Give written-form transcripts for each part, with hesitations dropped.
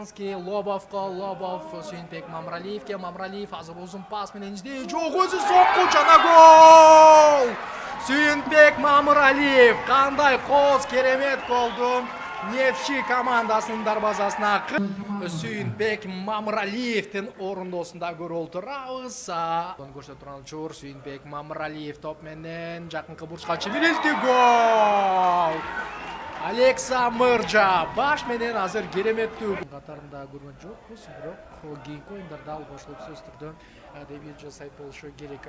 Луганский, Лобов Сүйінбек Мамралиевке. Мамралиев азыр узун пас менен издей. Жок, өзү сокку жана гол! Сүйінбек Мамралиев кандай коз керемет голду. Нефчи командасынын дарбазасына Сүйінбек Мамралиевтин орундосунда көрүп отурабыз. Көрсөтүп турган учур Сүйінбек Мамралиев топ менен жакынкы бурчка чебирилди, гол! Алекса Мыржа баш менен азыр кереметтүү катарында көргөн жокпуз, бирок кийинки оюндарда ал кошулуп сөзсүз түрдө дебют жасайт болушу керек.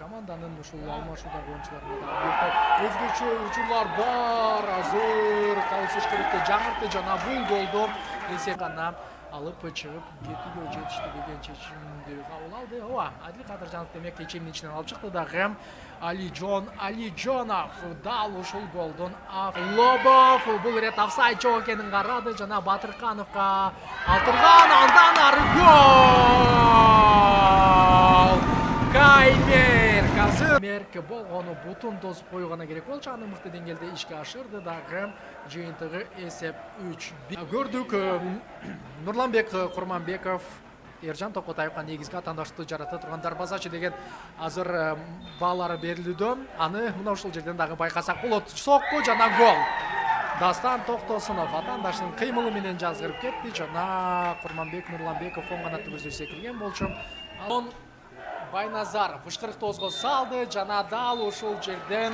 Команданын ушул алмашуудагы оюнчуларында өзгөчө учурлар бар. Азыр калыс керекте жаңыртты жана бул голду эсеп гана алып чыгып кетүүгө жетишти деген чечимди кабыл алды. Ооба, Адил Кадыржанов демек чечимдин ичинен алып чыкты дагы. Алижонов дал ушул голдун Лобов бул ирет офсайд жок экенин карады жана Батыркановго алтырган, андан ары гол! Каймер мерке болгону бутун тосуп койгону керек болчу, аны мыкты деңгээлде ишке ашырды дагы. Жыйынтыгы эсеп 3-1. Көрдүк Нурланбек Курманбеков Ержан Токотаевга негизги атаандаштыкты жарата турган дарбазачы деген азыр баалары берилүүдө. Аны мына ушул жерден дагы байкасак болот. Сокку жана гол. Дастан Токтосунов атаандашынын кыймылы менен жазгырып кетти жана Курманбек Нурланбеков оң канатты көздөй секирген болчу. Байназаров ышкырыктоозго салды жана дал ушул жерден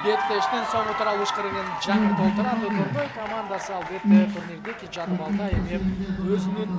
беттештин соңу тууралуу ышкырыгын жаңы толтурат. Торгой командасы албетте турнирдеги жадыбалда эми өзүнүн